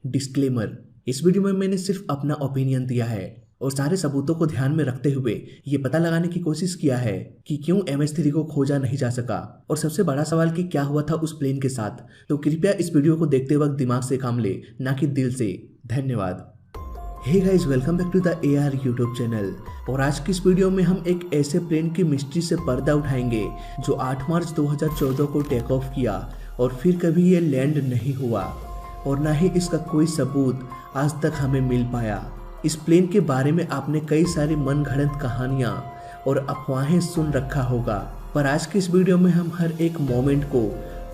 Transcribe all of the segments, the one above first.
Disclaimer, इस video में मैंने सिर्फ अपना ओपिनियन दिया है और सारे सबूतों को ध्यान में रखते हुए ये पता लगाने की कोशिश किया है कि क्यों MS-3 को खोजा नहीं जा सका और सबसे बड़ा सवाल कि क्या हुआ था उस प्लेन के साथ। तो कृपया इस वीडियो को देखते वक्त दिमाग से काम ले, ना कि दिल से। धन्यवाद। Hey guys, welcome back to the AR YouTube channel. और आज की इस वीडियो में हम एक ऐसे प्लेन की मिस्ट्री से पर्दा उठाएंगे जो 8 मार्च 2014 को टेक ऑफ किया और फिर कभी ये लैंड नहीं हुआ और ना ही इसका कोई सबूत आज तक हमें मिल पाया। इस प्लेन के बारे में आपने कई सारी मनगढ़ंत कहानियां और अफवाहें सुन रखा होगा, पर आज की इस वीडियो में हम हर एक मोमेंट को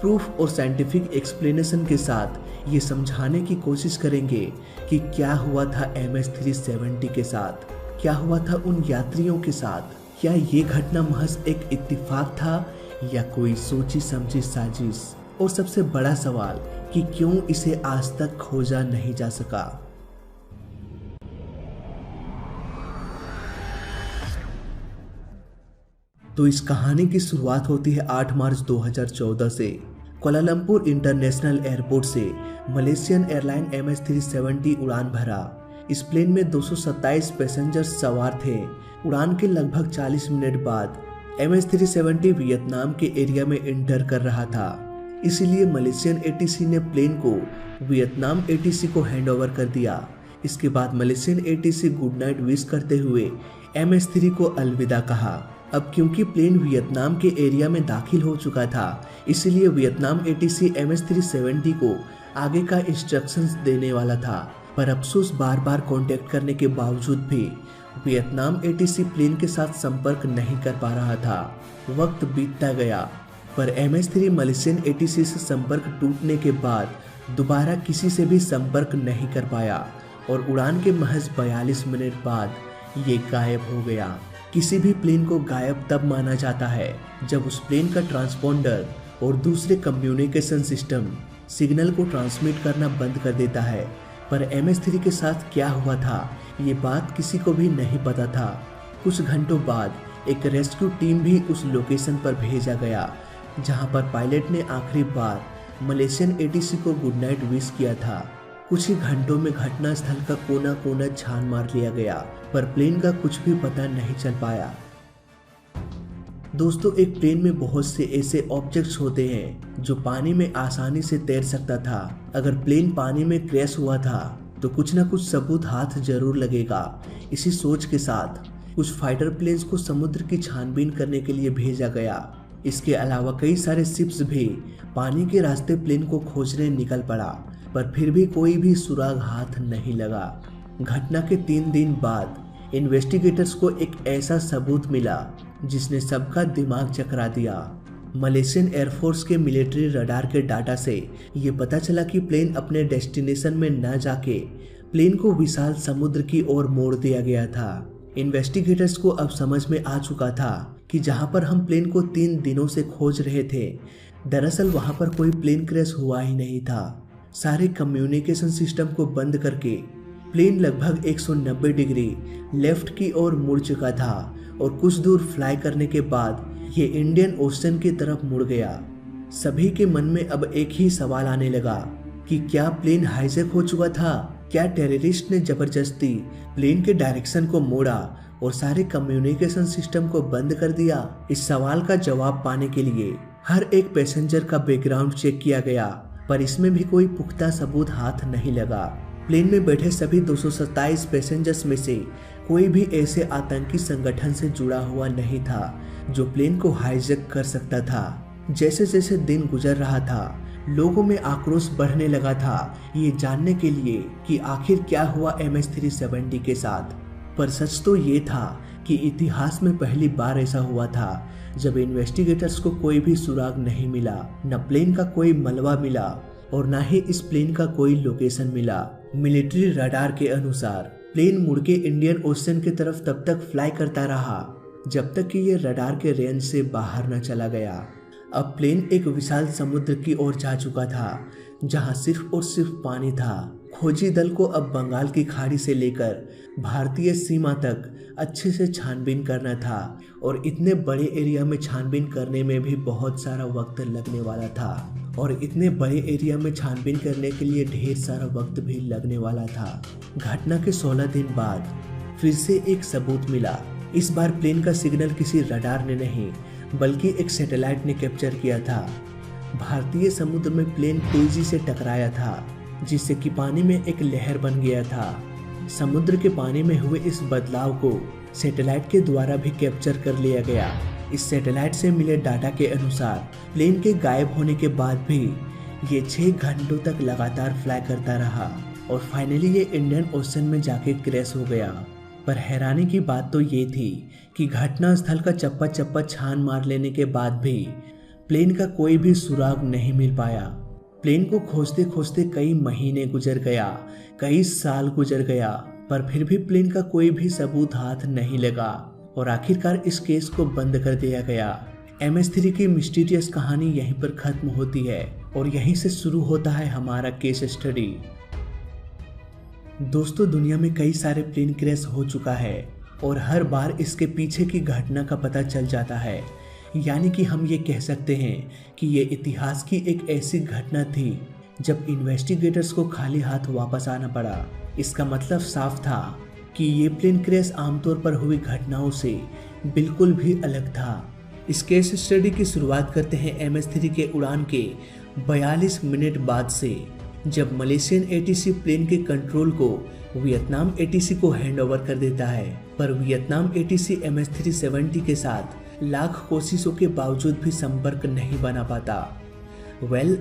प्रूफ और साइंटिफिक एक्सप्लेनेशन के साथ ये समझाने की कोशिश करेंगे कि क्या हुआ था MS-370 के साथ, क्या हुआ था उन यात्रियों के साथ। क्या ये घटना महज एक इत्तेफाक था या कोई सोची समझी साजिश, और सबसे बड़ा सवाल कि क्यों इसे आज तक खोजा नहीं जा सका। तो इस कहानी की शुरुआत होती है 8 मार्च 2014 से। कोलालमपुर इंटरनेशनल एयरपोर्ट से मलेशियन एयरलाइन MS-370 उड़ान भरा। इस प्लेन में 227 पैसेंजर्स सवार थे। उड़ान के लगभग 40 मिनट बाद MS-370 वियतनाम के एरिया में इंटर कर रहा था, इसलिए मलेशियन ATC ने प्लेन को वियतनाम ATC को हैंडओवर कर दिया। इसके बाद Malaysian ATC good night wish करते हुए MS-3 को अलविदा कहा। अब क्योंकि प्लेन वियतनाम के एरिया में दाखिल हो चुका था, इसलिए वियतनाम ATC MS-370 को आगे का इंस्ट्रक्शंस देने वाला था, पर अफसोस बार बार कांटेक्ट करने के बावजूद भी वियतनाम ATC प्लेन के साथ संपर्क नहीं कर पा रहा था। वक्त बीतता गया, पर MS-3 मलेशियन ATC से संपर्क टूटने के बाद दोबारा किसी से भी संपर्क नहीं कर पाया और उड़ान के महज 42 मिनट बाद ये गायब हो गया। किसी भी प्लेन को गायब तब माना जाता है जब उस प्लेन का ट्रांसपोंडर और दूसरे कम्युनिकेशन सिस्टम सिग्नल को ट्रांसमिट करना बंद कर देता है, पर MS-3 के साथ क्या हुआ था ये बात किसी को भी नहीं पता था। कुछ घंटों बाद एक रेस्क्यू टीम भी उस लोकेशन पर भेजा गया जहां पर पायलट ने आखिरी बार मलेशियन ATC को गुड नाइट विश किया था। कुछ ही घंटों में घटना स्थल का कोना कोना छान मार लिया गया, पर प्लेन का कुछ भी पता नहीं चल पाया। दोस्तों, एक प्लेन में बहुत से ऐसे ऑब्जेक्ट्स होते हैं जो पानी में आसानी से तैर सकता था। अगर प्लेन पानी में क्रैश हुआ था तो कुछ ना कुछ सबूत हाथ जरूर लगेगा। इसी सोच के साथ कुछ फाइटर प्लेन्स को समुद्र की छानबीन करने के लिए भेजा गया। इसके अलावा कई सारे शिप्स भी पानी के रास्ते प्लेन को खोजने निकल पड़ा, पर फिर भी कोई भी सुराग हाथ नहीं लगा। घटना के 3 दिन बाद इन्वेस्टिगेटर्स को एक ऐसा सबूत मिला जिसने सबका दिमाग चकरा दिया। मलेशियन एयरफोर्स के मिलिट्री रडार के डाटा से ये पता चला कि प्लेन अपने डेस्टिनेशन में न जाके प्लेन को विशाल समुद्र की ओर मोड़ दिया गया था। इन्वेस्टिगेटर्स को अब समझ में आ चुका था कि जहां पर हम प्लेन को 3 दिनों से खोज रहे थे, दरअसल वहां पर कोई प्लेन क्रैश हुआ ही नहीं था। सारे कम्युनिकेशन सिस्टम को बंद करके प्लेन लगभग 190 डिग्री लेफ्ट की ओर मुड़ चुका था और कुछ दूर फ्लाई करने के बाद ये इंडियन ओशन की तरफ मुड़ गया। सभी के मन में अब एक ही सवाल आने लगा कि क्या प्लेन हाईजैक हो चुका था? क्या टेररिस्ट ने जबरदस्ती प्लेन के डायरेक्शन को मोड़ा और सारे कम्युनिकेशन सिस्टम को बंद कर दिया? इस सवाल का जवाब पाने के लिए हर एक पैसेंजर का बैकग्राउंड चेक किया गया, पर इसमें भी कोई पुख्ता सबूत हाथ नहीं लगा। प्लेन में बैठे सभी 227 पैसेंजर्स में से कोई भी ऐसे आतंकी संगठन से जुड़ा हुआ नहीं था जो प्लेन को हाईजैक कर सकता था। जैसे जैसे दिन गुजर रहा था, लोगों में आक्रोश बढ़ने लगा था ये जानने के लिए कि आखिर क्या हुआ MS-370 के साथ। पर सच तो ये था कि इतिहास में पहली बार ऐसा हुआ था जब इन्वेस्टिगेटर्स को कोई भी सुराग नहीं मिला, न प्लेन का कोई मलबा मिला और न ही इस प्लेन का कोई लोकेशन मिला। मिलिट्री रडार के अनुसार प्लेन मुड़ के इंडियन ओशन की तरफ तब तक फ्लाई करता रहा जब तक कि ये रडार के रेंज से बाहर न चला गया। अब प्लेन एक विशाल समुद्र की ओर जा चुका था जहां सिर्फ और सिर्फ पानी था। खोजी दल को अब बंगाल की खाड़ी से लेकर भारतीय सीमा तक अच्छे से छानबीन करना था और इतने बड़े एरिया में छानबीन करने में भी बहुत सारा वक्त लगने वाला था। और इतने बड़े एरिया में छानबीन करने के लिए ढेर सारा वक्त भी लगने वाला था। घटना के 16 दिन बाद फिर से एक सबूत मिला। इस बार प्लेन का सिग्नल किसी रडार ने नहीं बल्कि एक सैटेलाइट ने कैप्चर किया था। भारतीय समुद्र में प्लेन तेजी से टकराया था, जिससे कि पानी में एक लहर बन गया था। समुद्र के पानी में हुए इस बदलाव को सैटेलाइट के द्वारा भी कैप्चर कर लिया गया। इस सैटेलाइट से मिले डाटा के अनुसार प्लेन के गायब होने के बाद भी ये 6 घंटों तक लगातार फ्लाई करता रहा और फाइनली ये इंडियन ओशन में जाके क्रैश हो गया। पर हैरानी की बात तो ये थी कि घटना स्थल का चप्पा चप्पा छान मार लेने के बाद भी प्लेन का कोई भी सुराग नहीं मिल पाया। प्लेन को खोजते खोजते कई महीने गुजर गया, कई साल गुजर गया, पर फिर भी प्लेन का कोई भी सबूत हाथ नहीं लगा और आखिरकार इस केस को बंद कर दिया गया। MS-3 की मिस्टीरियस कहानी यहीं पर खत्म होती है और यहीं से शुरू होता है हमारा केस स्टडी। दोस्तों, दुनिया में कई सारे प्लेन क्रैश हो चुका है और हर बार इसके पीछे की घटना का पता चल जाता है। यानी कि हम ये कह सकते हैं कि ये इतिहास की एक ऐसी घटना थी जब इन्वेस्टिगेटर्स को खाली हाथ वापस आना पड़ा। इसका मतलब साफ था कि ये प्लेन क्रैश आमतौर पर हुई घटनाओं से बिल्कुल भी अलग था। इस केस स्टडी की शुरुआत करते हैं MS-3 के उड़ान के 42 मिनट बाद से, जब मलेशियन ATC प्लेन के कंट्रोल को वियतनाम ATC को हैंडओवर कर देता है। पर वियतनाम ATC MS-370 के साथ लाख कोशिशों के बावजूद भी संपर्क नहीं बना पाता।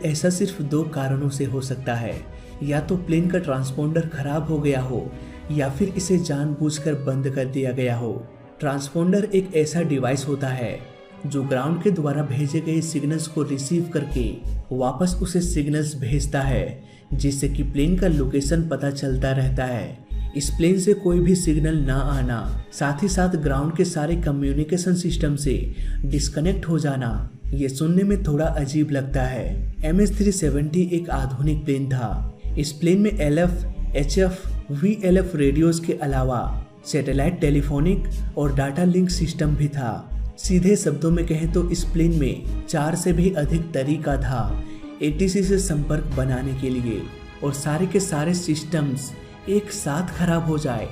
ऐसा सिर्फ 2 कारणों से हो सकता है। या तो प्लेन का ट्रांसपोंडर खराब हो गया हो या फिर इसे जानबूझकर बंद कर दिया गया हो। ट्रांसपोंडर एक ऐसा डिवाइस होता है जो ग्राउंड के द्वारा भेजे गए सिग्नल्स को रिसीव करके वापस उसे सिग्नल्स भेजता है, जिससे कि प्लेन का लोकेशन पता चलता रहता है। इस प्लेन से कोई भी सिग्नल ना आना, साथ ही साथ ग्राउंड के सारे कम्युनिकेशन सिस्टम से डिस्कनेक्ट हो जाना, ये सुनने में थोड़ा अजीब लगता है। MS-370 एक आधुनिक प्लेन था। इस प्लेन में LF, HF, VLF रेडियोज के अलावा सैटेलाइट टेलीफोनिक और डाटा लिंक सिस्टम भी था। सीधे शब्दों में कहें तो इस प्लेन में 4 से भी अधिक तरीका था ATC से संपर्क बनाने के लिए, और सारे के सारे सिस्टम्स एक साथ खराब हो जाए।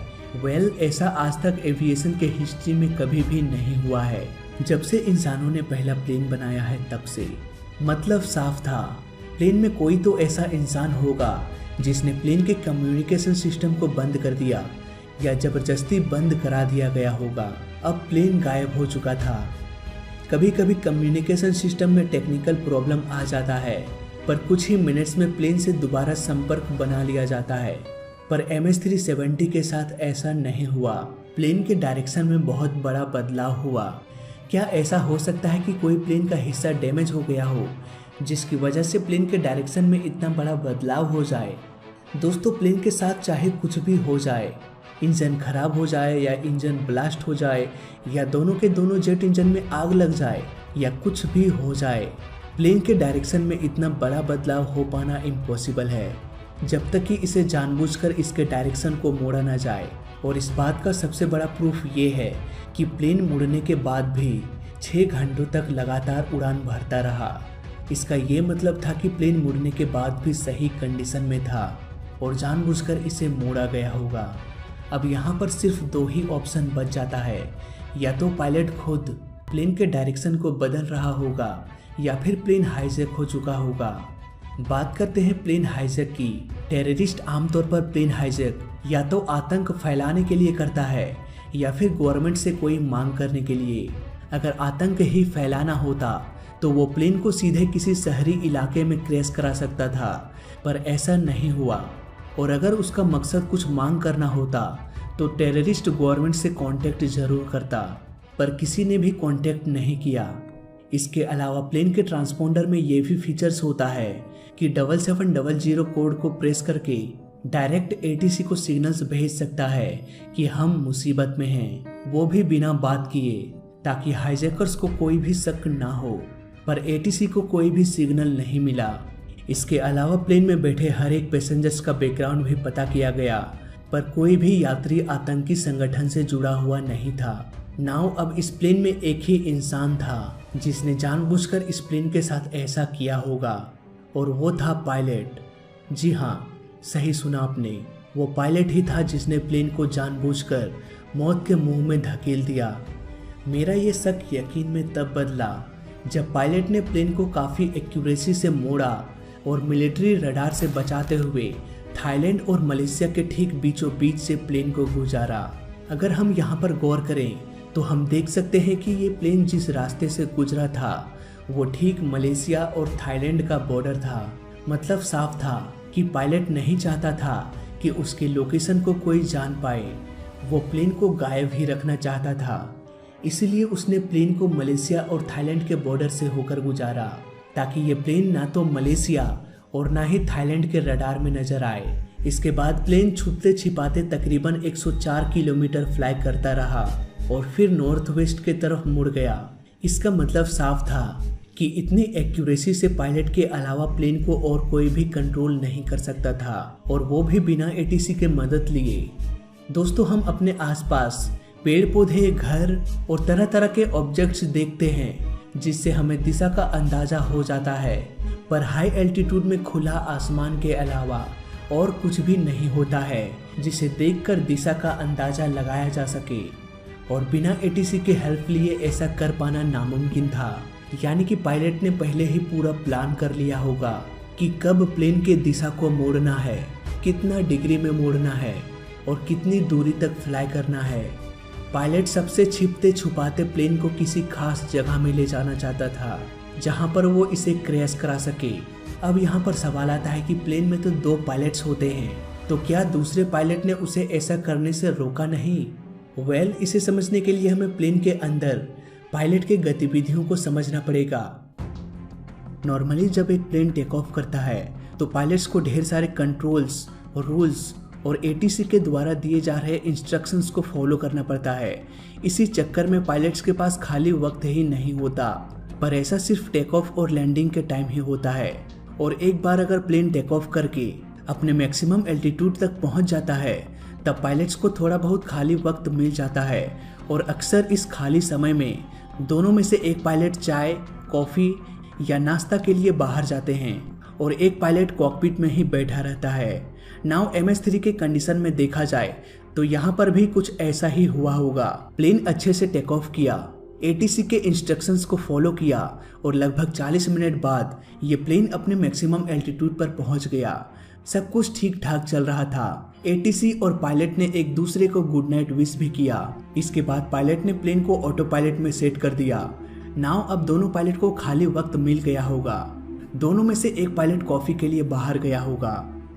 ऐसा आज तक एविएशन के हिस्ट्री में कभी भी नहीं हुआ है। जब से इंसानों ने पहला प्लेन बनाया है तब से। मतलब साफ था, प्लेन में कोई तो ऐसा इंसान होगा जिसने प्लेन के कम्युनिकेशन सिस्टम को बंद कर दिया या जबरदस्ती बंद करा दिया गया होगा। अब प्लेन गायब हो चुका था। कभी कभी कम्युनिकेशन सिस्टम में टेक्निकल प्रॉब्लम आ जाता है, पर कुछ ही मिनट्स में प्लेन से दोबारा संपर्क बना लिया जाता है। पर MS-370 के साथ ऐसा नहीं हुआ। प्लेन के डायरेक्शन में बहुत बड़ा बदलाव हुआ। क्या ऐसा हो सकता है कि कोई प्लेन का हिस्सा डैमेज हो गया हो, जिसकी वजह से प्लेन के डायरेक्शन में इतना बड़ा बदलाव हो जाए? दोस्तों, प्लेन के साथ चाहे कुछ भी हो जाए, इंजन खराब हो जाए या इंजन ब्लास्ट हो जाए या दोनों के दोनों जेट इंजन में आग लग जाए या कुछ भी हो जाए, प्लेन के डायरेक्शन में इतना बड़ा बदलाव हो पाना इम्पॉसिबल है, जब तक कि इसे जानबूझकर इसके डायरेक्शन को मोड़ा ना जाए। और इस बात का सबसे बड़ा प्रूफ ये है कि प्लेन मुड़ने के बाद भी 6 घंटों तक लगातार उड़ान भरता रहा। इसका ये मतलब था कि प्लेन मुड़ने के बाद भी सही कंडीशन में था और जानबूझकर इसे मोड़ा गया होगा। अब यहाँ पर सिर्फ 2 ही ऑप्शन बच जाता है, या तो पायलट खुद प्लेन के डायरेक्शन को बदल रहा होगा या फिर प्लेन हाईजैक हो चुका होगा। बात करते हैं प्लेन हाईजैक की। टेररिस्ट आमतौर पर प्लेन हाईजैक या तो आतंक फैलाने के लिए करता है या फिर गवर्नमेंट से कोई मांग करने के लिए। अगर आतंक ही फैलाना होता तो वो प्लेन को सीधे किसी शहरी इलाके में क्रैश करा सकता था, पर ऐसा नहीं हुआ। और अगर उसका मकसद कुछ मांग करना होता तो टेररिस्ट गवर्नमेंट से कांटेक्ट जरूर करता, पर किसी ने भी कांटेक्ट नहीं किया। इसके अलावा प्लेन के ट्रांसपोंडर में ये भी फीचर्स होता है कि 7700 कोड को प्रेस करके डायरेक्ट ATC को सिग्नल्स भेज सकता है कि हम मुसीबत में हैं, वो भी बिना बात किए, ताकि हाईजैकर्स को कोई भी शक ना हो। पर ATC को कोई भी सिग्नल नहीं मिला। इसके अलावा प्लेन में बैठे हर एक पैसेंजर्स का बैकग्राउंड भी पता किया गया, पर कोई भी यात्री आतंकी संगठन से जुड़ा हुआ नहीं था। नाउ अब इस प्लेन में एक ही इंसान था जिसने जानबूझकर इस प्लेन के साथ ऐसा किया होगा। और वो था पायलट। जी हाँ, सही सुना आपने, वो पायलट ही था जिसने प्लेन को जानबूझकर मौत के मुंह में धकेल दिया। मेरा ये शक यकीन में तब बदला जब पायलट ने प्लेन को काफ़ी एक्यूरेसी से मोड़ा और मिलिट्री रडार से बचाते हुए थाईलैंड और मलेशिया के ठीक बीचों बीच से प्लेन को गुजारा। अगर हम यहाँ पर गौर करें तो हम देख सकते हैं कि ये प्लेन जिस रास्ते से गुजरा था वो ठीक मलेशिया और थाईलैंड का बॉर्डर था। मतलब साफ था कि पायलट नहीं चाहता था कि उसकी लोकेशन को कोई जान पाए। वो प्लेन को गायब ही रखना चाहता था, इसलिए उसने प्लेन को मलेशिया और थाईलैंड के बॉर्डर से होकर गुजारा ताकि ये प्लेन ना तो मलेशिया और ना ही थाईलैंड के रडार में नजर आए। इसके बाद प्लेन छुपते छिपाते तकरीबन 104 किलोमीटर फ्लाई करता रहा और फिर नॉर्थ वेस्ट के तरफ मुड़ गया। इसका मतलब साफ था कि इतनी एक्यूरेसी से पायलट के अलावा प्लेन को और कोई भी कंट्रोल नहीं कर सकता था, और वो भी बिना एटीसी के मदद लिए। दोस्तों, हम अपने आसपास पेड़ पौधे, घर और तरह तरह के ऑब्जेक्ट्स देखते हैं जिससे हमें दिशा का अंदाजा हो जाता है, पर हाई एल्टीट्यूड में खुला आसमान के अलावा और कुछ भी नहीं होता है जिसे देखकर दिशा का अंदाजा लगाया जा सके, और बिना एटीसी के हेल्प लिए ऐसा कर पाना नामुमकिन था। यानी कि पायलट ने पहले ही पूरा प्लान कर लिया होगा कि कब प्लेन के दिशा को मोड़ना है, कितना डिग्री में मोड़ना है और कितनी दूरी तक फ्लाई करना है। पायलट सबसे छिपते छुपाते प्लेन को किसी खास जगह में ले जाना चाहता था जहां पर वो इसे क्रैश करा सके। अब यहाँ पर सवाल आता है कि प्लेन में तो 2 पायलट्स होते हैं, तो क्या दूसरे पायलट ने उसे ऐसा करने से रोका नहीं? इसे समझने के लिए हमें प्लेन के अंदर पायलट के गतिविधियों को समझना पड़ेगा। नॉर्मली जब एक प्लेन टेक ऑफ करता है तो पायलट्स को ढेर सारे कंट्रोल्स और रूल्स और एटीसी के द्वारा दिए जा रहे इंस्ट्रक्शंस को फॉलो करना पड़ता है। इसी चक्कर में पायलट्स के पास खाली वक्त ही नहीं होता, पर ऐसा सिर्फ टेक ऑफ और लैंडिंग के टाइम ही होता है। और एक बार अगर प्लेन टेक ऑफ करके अपने मैक्सिमम एल्टीट्यूड तक पहुंच जाता है तब पायलट्स को थोड़ा बहुत खाली वक्त मिल जाता है, और अक्सर इस खाली समय में दोनों में से एक पायलट चाय, कॉफ़ी या नाश्ता के लिए बाहर जाते हैं और एक पायलट कॉकपिट में ही बैठा रहता है। नाउ MS-3 के कंडीशन में देखा जाए तो यहाँ पर भी कुछ ऐसा ही हुआ होगा। प्लेन अच्छे से टेक ऑफ किया, एटीसी के इंस्ट्रक्शंस को फॉलो किया और लगभग 40 मिनट बाद ये प्लेन अपने मैक्सिमम एल्टीट्यूड पर पहुंच गया। सब कुछ ठीक ठाक चल रहा था। एटीसी और पायलट ने एक दूसरे को गुड नाइट विश भी किया। इसके बाद पायलट ने प्लेन को ऑटो पायलट में सेट कर दिया। नाउ अब दोनों पायलट को खाली वक्त मिल गया होगा। दोनों में से एक पायलट कॉफी के लिए बाहर गया होगा।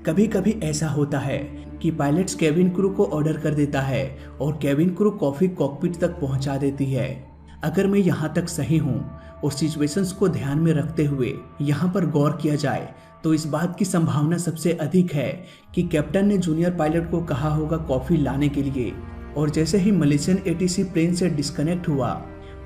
कभी कभी ऐसा होता है कि पायलट्स केबिन क्रू को ऑर्डर कर देता है और केबिन क्रू कॉफी कॉकपिट तक पहुंचा देती है। अगर मैं यहाँ तक सही हूँ और सिचुएशंस को ध्यान में रखते हुए यहाँ पर गौर किया जाए तो इस बात की संभावना सबसे अधिक है कि कैप्टन ने जूनियर पायलट को कहा होगा कॉफी लाने के लिए, और जैसे ही मलेशियन एटीसी प्लेन से डिस्कनेक्ट हुआ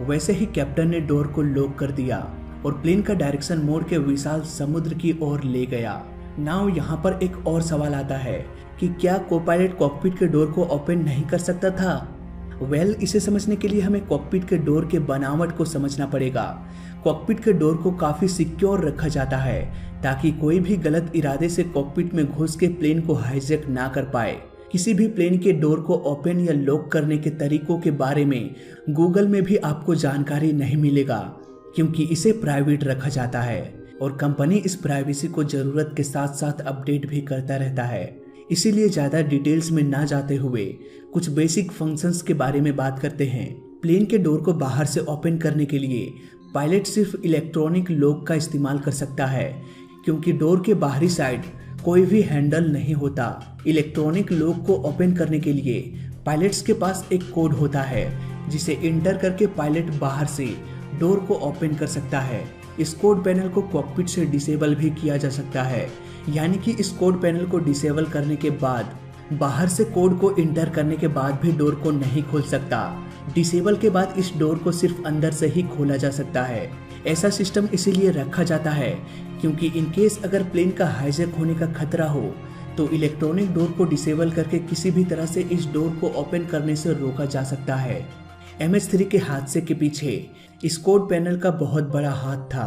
वैसे ही कैप्टन ने डोर को लॉक कर दिया और प्लेन का डायरेक्शन मोड़ के विशाल समुद्र की ओर ले गया। नाउ यहाँ पर एक और सवाल आता है कि क्या को पायलट कॉकपिट के डोर को ओपन नहीं कर सकता था? इसे समझने के लिए हमें कॉकपिट के डोर के बनावट को समझना पड़ेगा। कॉकपिट के डोर को काफी सिक्योर रखा जाता है ताकि कोई भी गलत इरादे से कॉकपिट में घुस के प्लेन को हाईजैक ना कर पाए। किसी भी प्लेन के डोर को ओपन या लॉक करने के तरीकों के बारे में गूगल में भी आपको जानकारी नहीं मिलेगा, क्योंकि इसे प्राइवेट रखा जाता है और कंपनी इस प्राइवेसी को जरूरत के साथ साथ अपडेट भी करता रहता है। इसीलिए ज़्यादा डिटेल्स में ना जाते हुए कुछ बेसिक फंक्शंस के बारे में बात करते हैं। प्लेन के डोर को बाहर से ओपन करने के लिए पायलट सिर्फ इलेक्ट्रॉनिक लॉक का इस्तेमाल कर सकता है, क्योंकि डोर के बाहरी साइड कोई भी हैंडल नहीं होता। इलेक्ट्रॉनिक लॉक को ओपन करने के लिए पायलट्स के पास एक कोड होता है जिसे इंटर करके पायलट बाहर से डोर को ओपन कर सकता है। इस कोड पैनल को कॉकपिट से डिसेबल भी किया जा सकता है, यानी कि इस कोड पैनल को डिसेबल करने के बाद बाहर से कोड को इंटर करने के बाद भी डोर को नहीं खोल सकता। डिसेबल के बाद इस डोर को सिर्फ अंदर से ही खोला जा सकता है। ऐसा सिस्टम इसीलिए रखा जाता है क्योंकि इन केस अगर प्लेन का हाईजैक होने का खतरा हो तो इलेक्ट्रॉनिक डोर को डिसेबल करके किसी भी तरह से इस डोर को ओपन करने से रोका जा सकता है। MS-3 के हादसे के पीछे इस कोड पैनल का बहुत बड़ा हाथ था।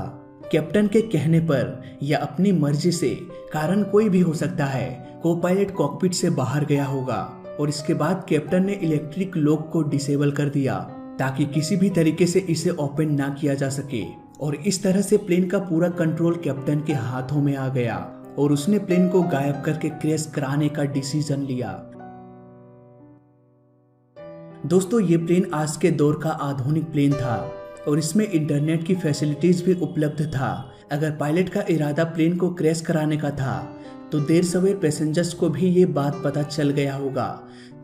कैप्टन के कहने पर या अपनी मर्जी से, कारण कोई भी हो सकता है, को पायलट कॉकपिट से बाहर गया होगा और इसके बाद कैप्टन ने इलेक्ट्रिक लॉक को डिसेबल कर दिया ताकि किसी भी तरीके से इसे ओपन ना किया जा सके। और इस तरह से प्लेन का पूरा कंट्रोल कैप्टन के हाथों में आ गया और उसने प्लेन को गायब करके क्रैश कराने का डिसीजन लिया। दोस्तों, ये प्लेन आज के दौर का आधुनिक प्लेन था और इसमें इंटरनेट की फैसिलिटीज भी उपलब्ध था। अगर पायलट का इरादा प्लेन को क्रैश कराने का था तो देर सवेर पैसेंजर्स को भी ये बात पता चल गया होगा।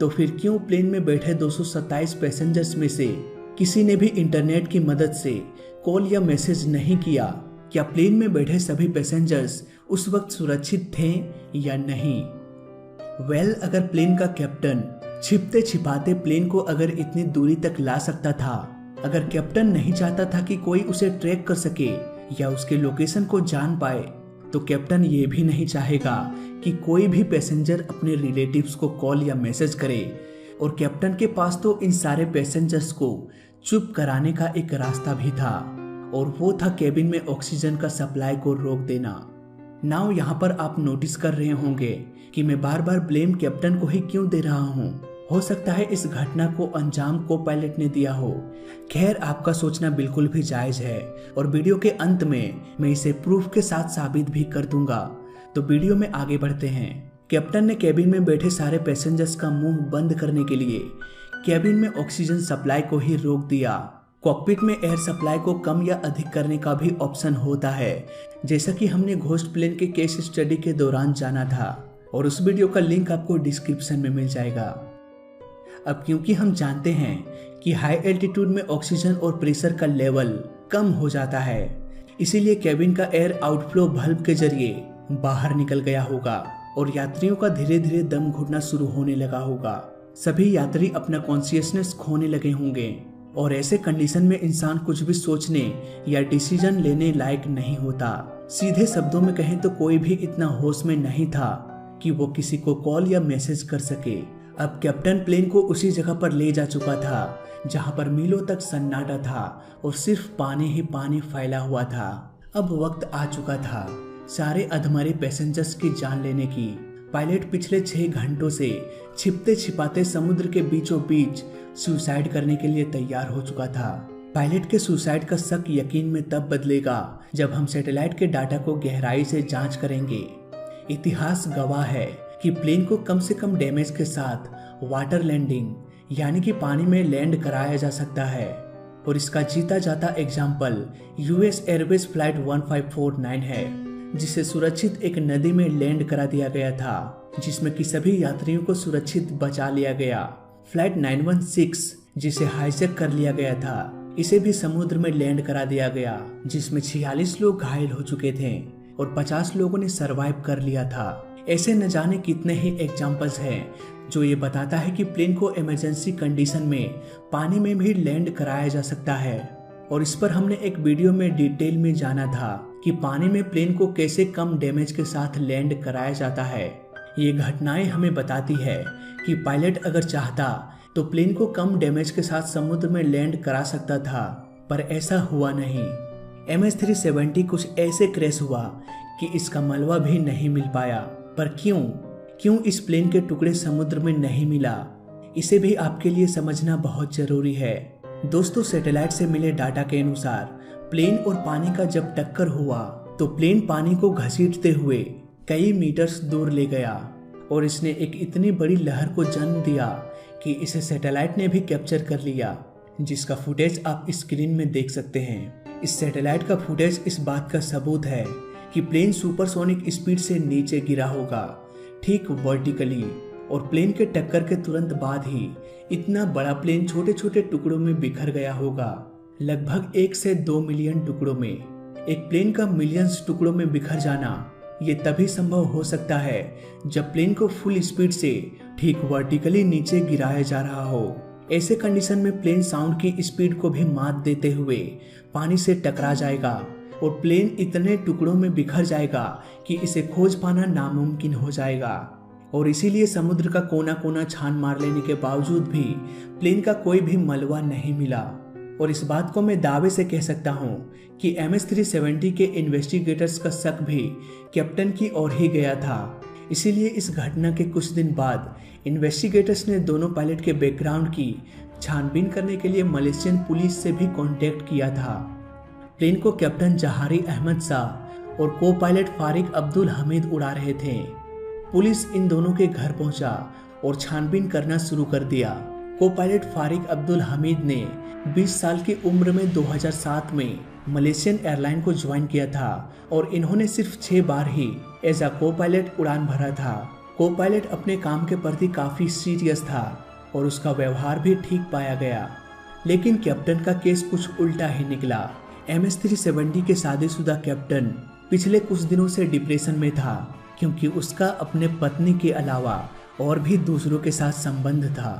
तो फिर क्यों प्लेन में बैठे 227 पैसेंजर्स में से किसी ने भी इंटरनेट की मदद से कॉल या मैसेज नहीं किया? क्या प्लेन में बैठे सभी पैसेंजर्स उस वक्त सुरक्षित थे या नहीं? अगर प्लेन का कैप्टन छिपते छिपाते प्लेन को अगर इतनी दूरी तक ला सकता था, अगर कैप्टन नहीं चाहता था कि कोई उसे ट्रैक कर सके या उसके लोकेशन को जान पाए, तो कैप्टन ये भी नहीं चाहेगा कि कोई भी पैसेंजर अपने रिलेटिव्स को कॉल या मैसेज करे। और कैप्टन के पास तो इन सारे पैसेंजर्स को चुप कराने का एक रास्ता भी था, और वो था केबिन में ऑक्सीजन का सप्लाई को रोक देना। नाउ यहाँ पर आप नोटिस कर रहे होंगे कि मैं बार बार ब्लेम कैप्टन को ही क्यों दे रहा हूँ। हो सकता है इस घटना को अंजाम को पायलट ने दिया हो। खैर, आपका सोचना बिल्कुल भी जायज है और वीडियो के अंत में मैं इसे प्रूफ के साथ साबित भी कर दूंगा। तो वीडियो में आगे बढ़ते हैं। कैप्टन ने केबिन में बैठे सारे पैसेंजर्स का मुंह बंद करने के लिए केबिन में ऑक्सीजन सप्लाई को ही रोक दिया। कॉकपिट में एयर सप्लाई को कम या अधिक करने का भी ऑप्शन होता है, जैसा कि हमने घोस्ट प्लेन के केस स्टडी के दौरान जाना था, और उस वीडियो का लिंक आपको डिस्क्रिप्शन में मिल जाएगा। अब क्योंकि हम जानते हैं कि हाई एल्टीट्यूड में ऑक्सीजन और प्रेशर का लेवल कम हो जाता है, इसीलिए केबिन का एयर आउटफ्लो वाल्व के जरिए बाहर निकल गया होगा और यात्रियों का धीरे धीरे दम घुटना शुरू होने लगा होगा। सभी यात्री अपना कॉन्शियसनेस खोने लगे होंगे और ऐसे कंडीशन में इंसान कुछ भी सोचने या डिसीजन लेने लायक नहीं होता। सीधे शब्दों में कहें तो कोई भी इतना होश में नहीं था कि वो किसी को कॉल या मैसेज कर सके। अब कैप्टन प्लेन को उसी जगह पर ले जा चुका था जहां पर मीलों तक सन्नाटा था और सिर्फ पानी ही पानी फैला हुआ था। अब वक्त आ चुका था सारे अधमरे पैसेंजर्स की जान लेने की। पायलट पिछले 6 घंटों से छिपते छिपाते समुद्र के बीचों बीच सुसाइड करने के लिए तैयार हो चुका था। पायलट के सुसाइड का शक यकीन में तब बदलेगा जब हम सैटेलाइट के डाटा को गहराई से जांच करेंगे। इतिहास गवाह है कि प्लेन को कम से कम डैमेज के साथ वाटर लैंडिंग यानी कि पानी में लैंड कराया जा सकता है, और इसका जीता जाता एग्जाम्पल यूएस एयरवेज फ्लाइट 1549 है, जिसे सुरक्षित एक नदी में लैंड करा दिया गया था, जिसमें कि सभी यात्रियों को सुरक्षित बचा लिया गया। फ्लाइट 916 जिसे हाईजैक कर लिया गया था, इसे भी समुद्र में लैंड करा दिया गया, जिसमें 46 लोग घायल हो चुके थे और 50 लोगों ने सरवाइव कर लिया था। ऐसे न जाने कितने ही एग्जाम्पल्स हैं जो ये बताता है कि प्लेन को इमरजेंसी कंडीशन में पानी में भी लैंड कराया जा सकता है, और इस पर हमने एक वीडियो में डिटेल में जाना था कि पानी में प्लेन को कैसे कम डैमेज के साथ लैंड कराया जाता है। ये घटनाएं हमें बताती है कि पायलट अगर चाहता तो प्लेन को कम डैमेज के साथ समुद्र में लैंड करा सकता था, पर ऐसा हुआ नहीं। MH370 कुछ ऐसे क्रैश हुआ कि इसका मलबा भी नहीं मिल पाया। पर क्यों इस प्लेन के टुकड़े समुद्र में नहीं मिला, इसे भी आपके लिए समझना बहुत जरूरी है। दोस्तों, सैटेलाइट से मिले डाटा के अनुसार प्लेन और पानी का जब टक्कर हुआ तो प्लेन पानी को घसीटते हुए कई मीटर्स दूर ले गया और इसने एक इतनी बड़ी लहर को जन्म दिया कि इसे सैटेलाइट ने भी कैप्चर कर लिया, जिसका फुटेज आप स्क्रीन में देख सकते हैं। इस सैटेलाइट का फुटेज इस बात का सबूत है कि प्लेन सुपरसोनिक स्पीड से नीचे गिरा होगा, ठीक वर्टिकली, और प्लेन के टक्कर के तुरंत बाद ही इतना बड़ा प्लेन छोटे छोटे टुकड़ों में बिखर गया होगा, लगभग 1 से 2 मिलियन टुकड़ों में। एक प्लेन का मिलियंस टुकड़ों में बिखर जाना ये तभी संभव हो सकता है जब प्लेन को फुल स्पीड से ठीक वर्टिकली नीचे गिराया जा रहा हो। ऐसे कंडीशन में प्लेन साउंड की स्पीड को भी मात देते हुए पानी से टकरा जाएगा और प्लेन इतने टुकड़ों में बिखर जाएगा कि इसे खोज पाना नामुमकिन हो जाएगा। और इसीलिए समुद्र का कोना कोना छान मार लेने के बावजूद भी प्लेन का कोई भी मलबा नहीं मिला। और इस बात को मैं दावे से कह सकता हूँ कि MS-370 के इन्वेस्टिगेटर्स का शक भी कैप्टन की ओर ही गया था। इसीलिए इस घटना के कुछ दिन बाद इन्वेस्टिगेटर्स ने दोनों पायलट के बैकग्राउंड की छानबीन करने के लिए मलेशियन पुलिस से भी कांटेक्ट किया था। प्लेन को कैप्टन जहारी अहमद शाह और को पायलट फारिक अब्दुल हमीद उड़ा रहे थे। पुलिस इन दोनों के घर पहुंचा और छानबीन करना शुरू कर दिया। को पायलट फारिक अब्दुल हमीद ने 20 साल की उम्र में 2007 में मलेशियन एयरलाइन को ज्वाइन किया था और इन्होंने सिर्फ 6 बार ही एज अ को पायलट उड़ान भरा था। को पायलट अपने काम के प्रति काफी सीरियस था और उसका व्यवहार भी ठीक पाया गया। लेकिन कैप्टन का केस कुछ उल्टा ही निकला। MS-370 के शादीशुदा कैप्टन पिछले कुछ दिनों से डिप्रेशन में था क्योंकि उसका अपने पत्नी के अलावा और भी दूसरों के साथ संबंध था।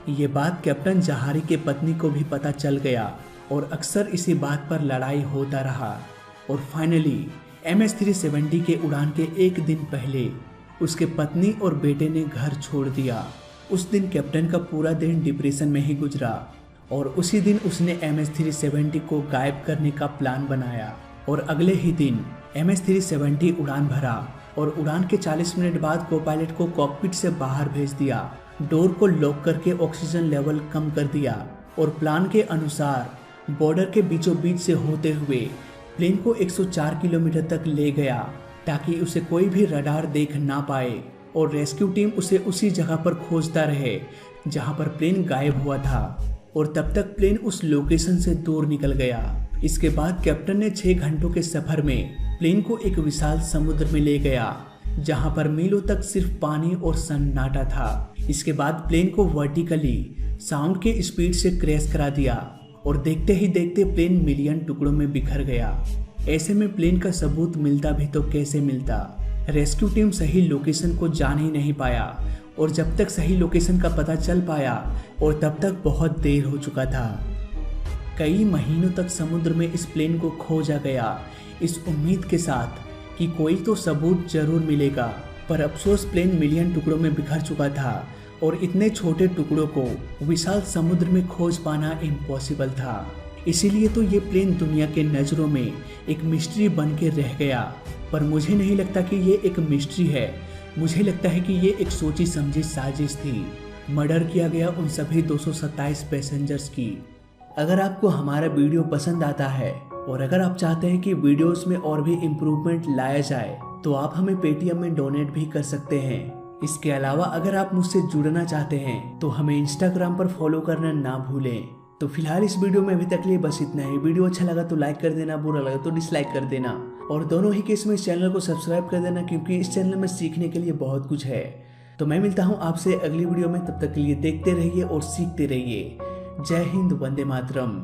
ये बात कैप्टन जहारी के पत्नी को भी पता चल गया और अक्सर इसी बात पर लड़ाई होता रहा और फाइनली MS-370 के उड़ान के एक दिन पहले उसके पत्नी और बेटे ने घर छोड़ दिया। उस दिन कैप्टन का पूरा दिन डिप्रेशन में ही गुजरा और उसी दिन उसने MS-370 को गायब करने का प्लान बनाया और अगले ही दिन MS-370 उड़ान भरा और उड़ान के 40 मिनट बाद को पायलट को कॉकपिट से बाहर भेज दिया। डोर को लॉक करके ऑक्सीजन लेवल कम कर दिया और प्लान के अनुसार बॉर्डर के बीचों बीच से होते हुए प्लेन को 104 किलोमीटर तक ले गया ताकि उसे कोई भी रडार देख ना पाए और रेस्क्यू टीम उसे उसी जगह पर खोजता रहे जहां पर प्लेन गायब हुआ था और तब तक प्लेन उस लोकेशन से दूर निकल गया। इसके बाद कैप्टन ने 6 घंटों के सफर में प्लेन को एक विशाल समुद्र में ले गया जहां पर मीलों तक सिर्फ पानी और सन्नाटा था। इसके बाद प्लेन को वर्टिकली साउंड के स्पीड से क्रैश करा दिया और देखते ही देखते प्लेन मिलियन टुकड़ों में बिखर गया। ऐसे में प्लेन का सबूत मिलता भी तो कैसे मिलता। रेस्क्यू टीम सही लोकेशन को जान ही नहीं पाया और जब तक सही लोकेशन का पता चल पाया और तब तक बहुत देर हो चुका था। कई महीनों तक समुद्र में इस प्लेन को खोजा गया इस उम्मीद के साथ कि कोई तो सबूत जरूर मिलेगा, पर अफसोस प्लेन मिलियन टुकड़ों में बिखर चुका था और इतने छोटे टुकड़ों को विशाल समुद्र में खोज पाना इम्पॉसिबल था। इसीलिए तो ये प्लेन दुनिया के नज़रों में एक मिस्ट्री बन के रह गया। पर मुझे नहीं लगता कि ये एक मिस्ट्री है, मुझे लगता है कि ये एक सोची समझी साजिश थी। मर्डर किया गया उन सभी 227 पैसेंजर्स की। अगर आपको हमारा वीडियो पसंद आता है और अगर आप चाहते हैं कि वीडियोस में और भी इम्प्रूवमेंट लाया जाए तो आप हमें पेटीएम में डोनेट भी कर सकते हैं। इसके अलावा अगर आप मुझसे जुड़ना चाहते हैं तो हमें इंस्टाग्राम पर फॉलो करना ना भूलें। तो फिलहाल इस वीडियो में अभी तक लिए बस इतना ही। वीडियो अच्छा लगा तो लाइक कर देना, बुरा लगा तो डिसलाइक कर देना और दोनों ही केस में इस चैनल को सब्सक्राइब कर देना क्योंकि इस चैनल में सीखने के लिए बहुत कुछ है। तो मैं मिलता हूँ आपसे अगली वीडियो में, तब तक के लिए देखते रहिए और सीखते रहिए। जय हिंद, वंदे मातरम।